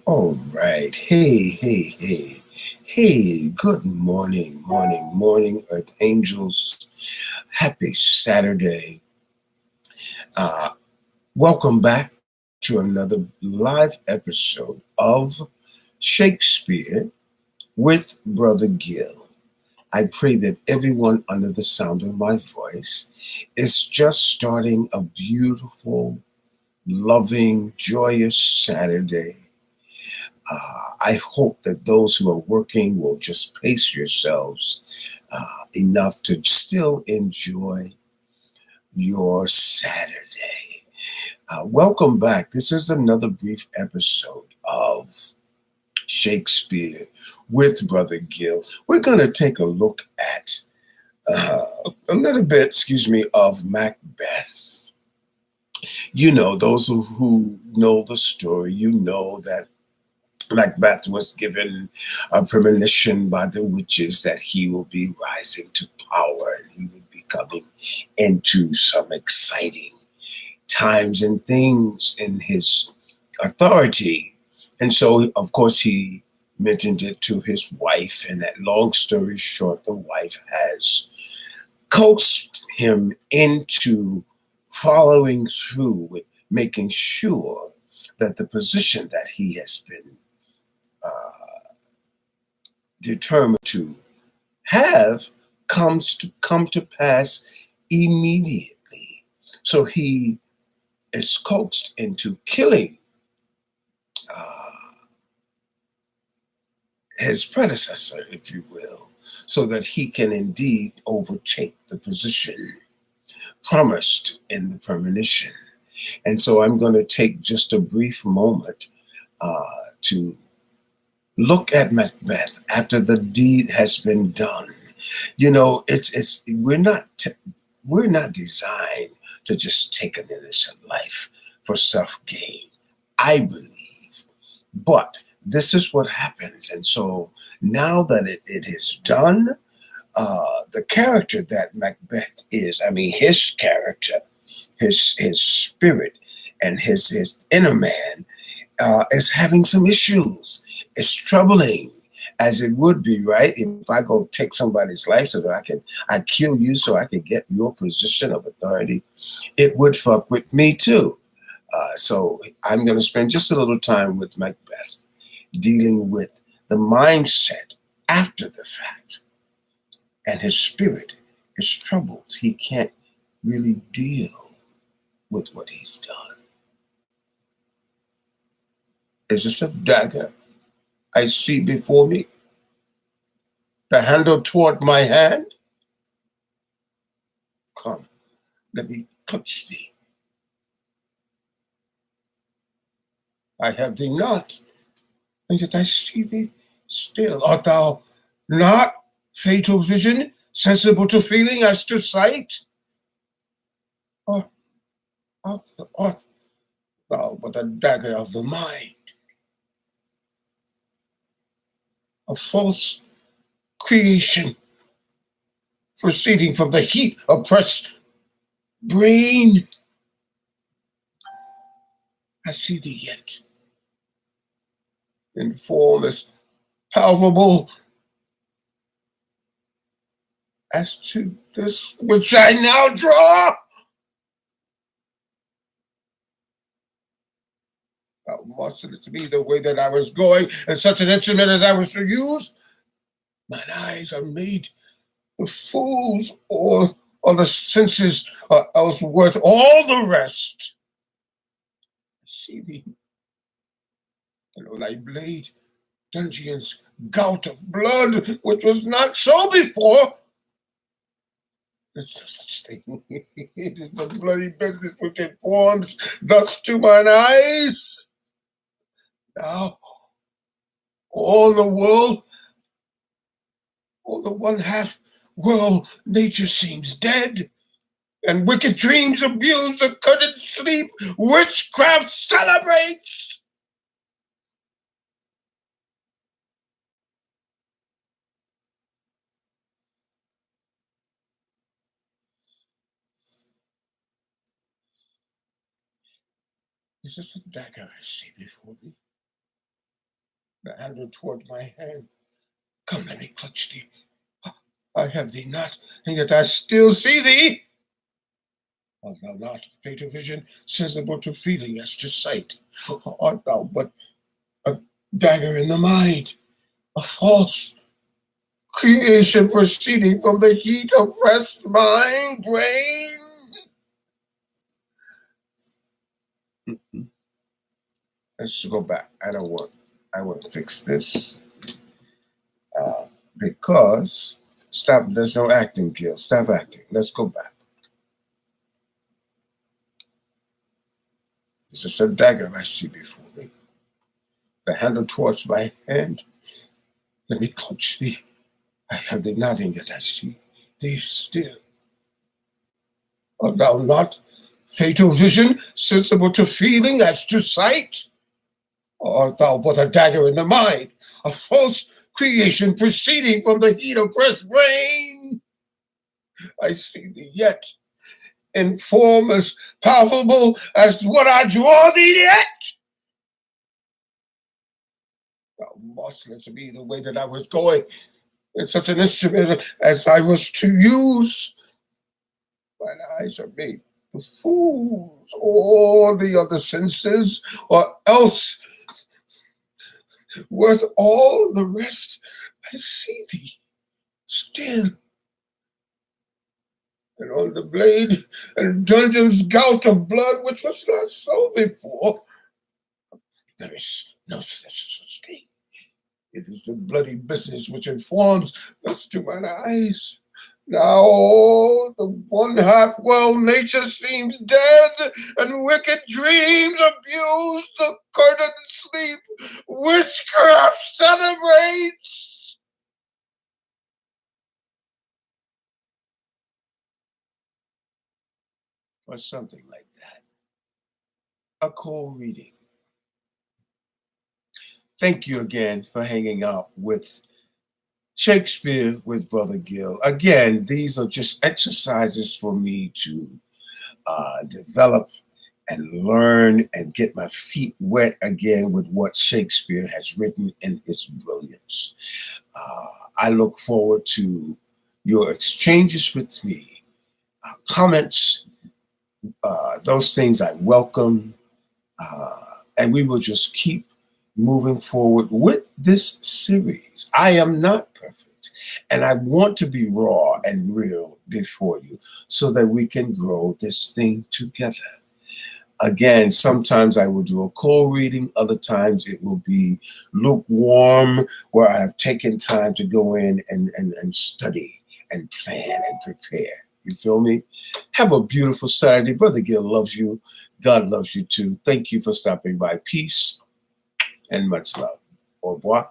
All right. Hey. Good morning, Earth Angels. Happy Saturday. Uh, Welcome back to another live episode of Shakespeare with Brother Gill. I pray that everyone under the sound of my voice is just starting a beautiful, loving, joyous Saturday. I hope that those who are working will just pace yourselves enough to still enjoy your Saturday. Welcome back. This is another brief episode of Shakespeare with Brother Gill. We're going to take a look at a little bit, of Macbeth. You know, those who know the story, you know that Macbeth was given a premonition by the witches that he will be rising to power and he would be coming into some exciting times and things in his authority. And so, of course, he mentioned it to his wife. And that long story short, the wife has coaxed him into following through with making sure that the position that he has been determined to have come to pass immediately. So he is coaxed into killing uh, his predecessor, if you will, so that he can indeed overtake the position promised in the premonition. And so I'm going to take just a brief moment to look at Macbeth after the deed has been done. You know, it's we're not designed to just take an innocent life for self gain. I believe, but this is what happens, and so now that it is done, the character that Macbeth is, I mean, his character, his spirit, and his inner man is having some issues. It's troubling, as it would be, right? If I go take somebody's life so that I kill you so I can get your position of authority, it would fuck with me too. So I'm going to spend just a little time with Macbeth, dealing with the mindset after the fact, and his spirit is troubled. He can't really deal with what he's done. Is this a dagger I see before me? The handle toward my hand? Come, let me touch thee. I have thee not, and yet I see thee still. Art thou not fatal vision, sensible to feeling as to sight? Or art thou but a dagger of the mind, a false creation, proceeding from the heat oppressed brain? I see thee yet, in form as palpable as to this which I now draw. Thou mustn't be the way that I was going, and such an instrument as I was to use. Mine eyes are made the fools, or the senses are else worth all the rest. I see thee, and on thy blade, Dungeon's gout of blood, which was not so before. There's no such thing. It is the bloody business which informs thus to mine eyes. Now, all the world, all the one half world, nature seems dead, and wicked dreams abuse the curtained sleep, witchcraft celebrates. Is this a dagger I see before me? the handle toward my hand. Come, let me clutch thee. I have thee not, and yet I still see thee. Art thou not, fatal vision, sensible to feeling as to sight? Art thou but a dagger in the mind, a false creation proceeding from the heat oppressed mind, brain? Let's go back. I want to fix this because stop. There's no acting, Gil. Stop acting. Let's go back. It's just a dagger I see before me. The handle towards my hand. Let me clutch thee. I have thee not, and yet I see thee still. Art thou not, fatal vision, sensible to feeling as to sight? Or art thou but a dagger in the mind, a false creation proceeding from the heat oppressed brain? I see thee yet, in form as palpable as what I draw thee yet. Thou must let me the way that I was going, in such an instrument as I was to use. Mine eyes are made the fools, all the other senses, or else worth all the rest. I see thee still, and on the blade and dungeon's gout of blood, which was not so before, there is no such thing. It is the bloody business which informs us to mine eyes. Now the one half well nature seems dead, and wicked dreams abuse the curtained sleep. Witchcraft celebrates. Or something like that. A cool reading. Thank you again for hanging out with Shakespeare with Brother Gil. Again, these are just exercises for me to develop and learn and get my feet wet again with what Shakespeare has written in his brilliance. I look forward to your exchanges with me, comments, those things I welcome, and we will just keep moving forward with this series. I am not perfect, and I want to be raw and real before you so that we can grow this thing together. Again, sometimes I will do a cold reading, other times it will be lukewarm, where I have taken time to go in and study and plan and prepare. You feel me? Have a beautiful Saturday. Brother Gil loves you. God loves you too. Thank you for stopping by. Peace and much love. Au revoir.